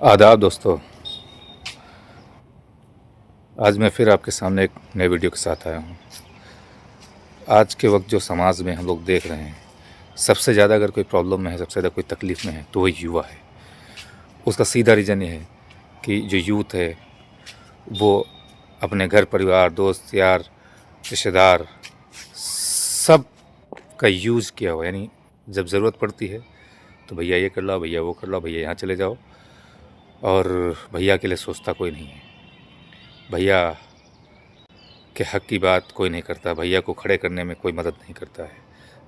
आदाब दोस्तों। आज मैं फिर आपके सामने एक नए वीडियो के साथ आया हूँ। आज के वक्त जो समाज में हम लोग देख रहे हैं, सबसे ज़्यादा अगर कोई प्रॉब्लम में है, सबसे ज़्यादा कोई तकलीफ़ में है तो वही युवा है। उसका सीधा रीज़न ये है कि जो यूथ है वो अपने घर परिवार, दोस्त यार, रिश्तेदार सब का यूज़ किया हुआ, यानी जब ज़रूरत पड़ती है तो भैया ये कर लो, भैया वो कर लो, भैया यहाँ चले जाओ, और भैया के लिए सोचता कोई नहीं है। भैया के हक की बात कोई नहीं करता, भैया को खड़े करने में कोई मदद नहीं करता है।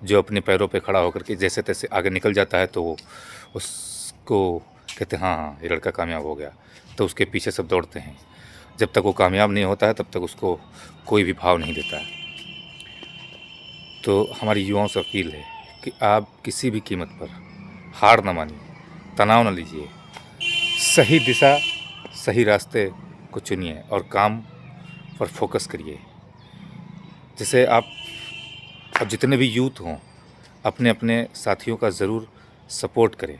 जो अपने पैरों पे खड़ा होकर के जैसे तैसे आगे निकल जाता है तो वो उसको कहते हैं हाँ ये लड़का कामयाब हो गया, तो उसके पीछे सब दौड़ते हैं। जब तक वो कामयाब नहीं होता है तब तक उसको कोई भी भाव नहीं देता है। तो हमारी युवाओं से अपील है कि आप किसी भी कीमत पर हार न मानिए, तनाव न लीजिए, सही दिशा सही रास्ते को चुनिए और काम पर फोकस करिए। जैसे आप अब जितने भी यूथ हों, अपने अपने साथियों का ज़रूर सपोर्ट करें,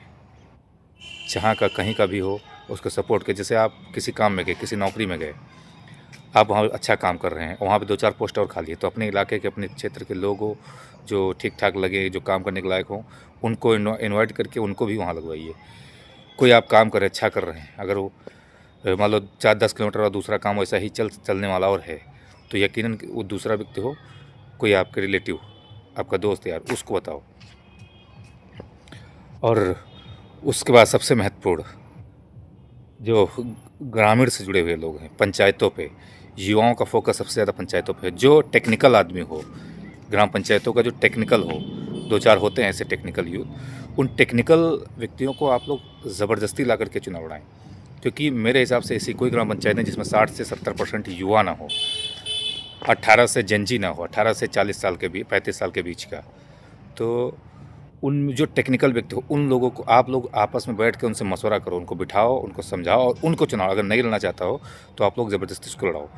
जहाँ का कहीं का भी हो उसको सपोर्ट करें। जैसे आप किसी काम में गए, किसी नौकरी में गए, आप वहाँ अच्छा काम कर रहे हैं, वहाँ पे 2-4 पोस्ट और खाली है, तो अपने इलाके के, अपने क्षेत्र के लोगों जो ठीक ठाक लगे, जो काम करने के लायक हों, उनको इनवाइट करके उनको भी वहाँ लगवाइए। कोई आप काम कर रहे, अच्छा कर रहे हैं, अगर वो मान लो 4-10 किलोमीटर और दूसरा काम वैसा ही चलने वाला और है, तो यकीनन वो दूसरा व्यक्ति हो, कोई आपके रिलेटिव, आपका दोस्त यार, उसको बताओ। और उसके बाद सबसे महत्वपूर्ण, जो ग्रामीण से जुड़े हुए लोग हैं, पंचायतों पे युवाओं का फोकस सबसे ज़्यादा पंचायतों पे है। जो टेक्निकल आदमी हो, ग्राम पंचायतों का जो टेक्निकल हो, 2-4 होते हैं ऐसे टेक्निकल यूथ, उन टेक्निकल व्यक्तियों को आप लोग ज़बरदस्ती ला करके चुनाव लड़ाएं। क्योंकि मेरे हिसाब से ऐसी कोई ग्राम पंचायत नहीं जिसमें 60 से 70% युवा ना हो, 18 से जेनजी ना हो, 18 से 40 साल के 35 साल के बीच का। तो उन जो टेक्निकल व्यक्ति हो, उन लोगों को आप लोग आपस में बैठ के उनसे मशवरा करो, उनको बिठाओ, उनको समझाओ और उनको चुनाव। अगर नहीं लड़ना चाहता हो तो आप लोग ज़बरदस्ती उसको लड़ाओ।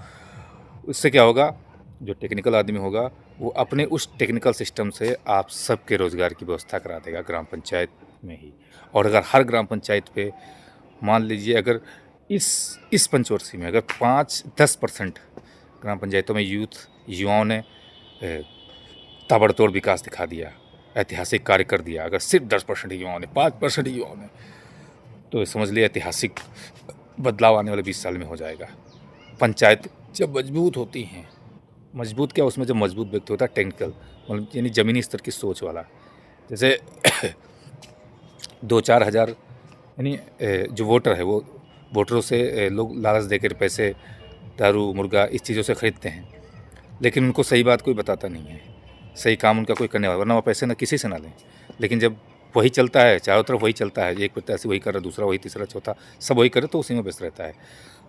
उससे क्या होगा, जो टेक्निकल आदमी होगा वो अपने उस टेक्निकल सिस्टम से आप सबके रोज़गार की व्यवस्था करा देगा ग्राम पंचायत में ही। और अगर हर ग्राम पंचायत पे मान लीजिए, अगर इस पंचवर्षीय में अगर 5-10% ग्राम पंचायतों में युवाओं ने ताबड़तोड़ विकास दिखा दिया, ऐतिहासिक कार्य कर दिया, अगर सिर्फ 10% युवाओं ने, 5% युवाओं ने, तो समझ लिया ऐतिहासिक बदलाव आने वाले 20 साल में हो जाएगा। पंचायत जब मजबूत होती हैं, मजबूत क्या, उसमें जब मजबूत व्यक्ति होता है टेक्निकल, मतलब यानी ज़मीनी स्तर की सोच वाला, जैसे 2-4 हज़ार, यानी जो वोटर है वो वोटरों से लोग लालच देकर पैसे, दारू, मुर्गा इस चीज़ों से ख़रीदते हैं, लेकिन उनको सही बात कोई बताता नहीं है, सही काम उनका कोई करने वाला, वरना वो पैसे ना किसी से ना लें। लेकिन जब वही चलता है, चारों तरफ वही चलता है, एक प्रत्याशी वही कर रहा है, दूसरा वही, तीसरा चौथा सब वही करे, तो उसी में व्यस्त रहता है।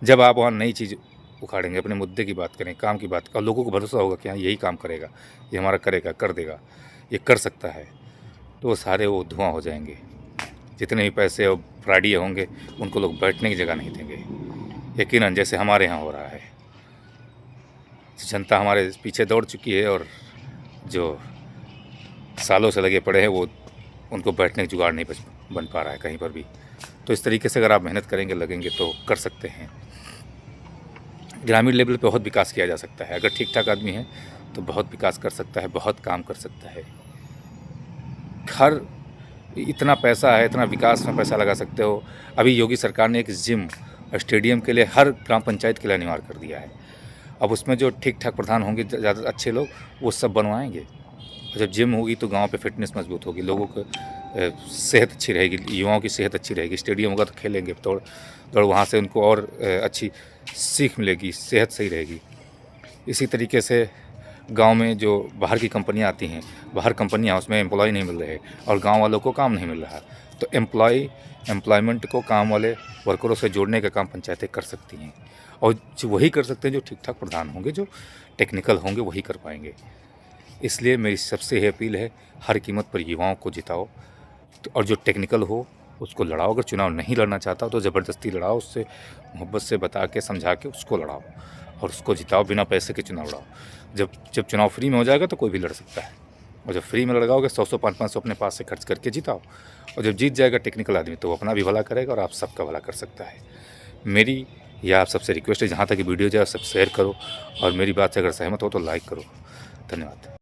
जब आप वहाँ नई चीज़ उखाड़ेंगे, अपने मुद्दे की बात करें, काम की बात, और लोगों को भरोसा होगा कि हाँ यही काम करेगा, ये हमारा करेगा, कर देगा, ये कर सकता है, तो वो सारे वो धुआं हो जाएंगे। जितने भी पैसे और फ्राडिये होंगे उनको लोग बैठने की जगह नहीं देंगे। यकीनन जैसे हमारे यहाँ हो रहा है, जनता हमारे पीछे दौड़ चुकी है और जो सालों से लगे पड़े हैं वो, उनको बैठने का जुगाड़ नहीं बन पा रहा है कहीं पर भी। तो इस तरीके से अगर आप मेहनत करेंगे, लगेंगे, तो कर सकते हैं। ग्रामीण लेवल पे बहुत विकास किया जा सकता है, अगर ठीक ठाक आदमी है तो बहुत विकास कर सकता है, बहुत काम कर सकता है। हर इतना पैसा है, इतना विकास में पैसा लगा सकते हो। अभी योगी सरकार ने एक जिम स्टेडियम के लिए हर ग्राम पंचायत के लिए अनिवार्य कर दिया है। अब उसमें जो ठीक ठाक प्रधान होंगे, ज़्यादा अच्छे लोग, वो सब बनवाएंगे। जब जिम होगी तो गांव पे फिटनेस मजबूत होगी, लोगों को सेहत अच्छी रहेगी, युवाओं की सेहत अच्छी रहेगी। स्टेडियम होगा तो खेलेंगे, दौड़ वहाँ से उनको और अच्छी सीख मिलेगी, सेहत सही रहेगी। इसी तरीके से गांव में जो बाहर की कंपनियां आती हैं, बाहर कंपनियां, उसमें एम्प्लॉय नहीं मिल रहे और गांव वालों को काम नहीं मिल रहा, तो एम्प्लॉयमेंट को काम वाले वर्करों से जोड़ने का काम पंचायतें कर सकती हैं। और जो वही कर सकते हैं जो ठीक ठाक प्रधान होंगे, जो टेक्निकल होंगे, वही कर पाएंगे। इसलिए मेरी सबसे यह अपील है, हर कीमत पर युवाओं को जिताओ, और जो टेक्निकल हो उसको लड़ाओ। अगर चुनाव नहीं लड़ना चाहता तो ज़बरदस्ती लड़ाओ, उससे मोहब्बत से बता के, समझा के उसको लड़ाओ और उसको जिताओ, बिना पैसे के चुनाव लड़ाओ। जब चुनाव फ्री में हो जाएगा तो कोई भी लड़ सकता है। और जब फ्री में लगाओगे 100-100 500 अपने पास से खर्च करके जिताओ, और जब जीत जाएगा टेक्निकल आदमी तो वो अपना भी भला करेगा और आप सबका भला कर सकता है। मेरी या आप सबसे रिक्वेस्ट है, जहाँ तक वीडियो जाए सब शेयर करो, और मेरी बात से अगर सहमत हो तो लाइक करो। धन्यवाद।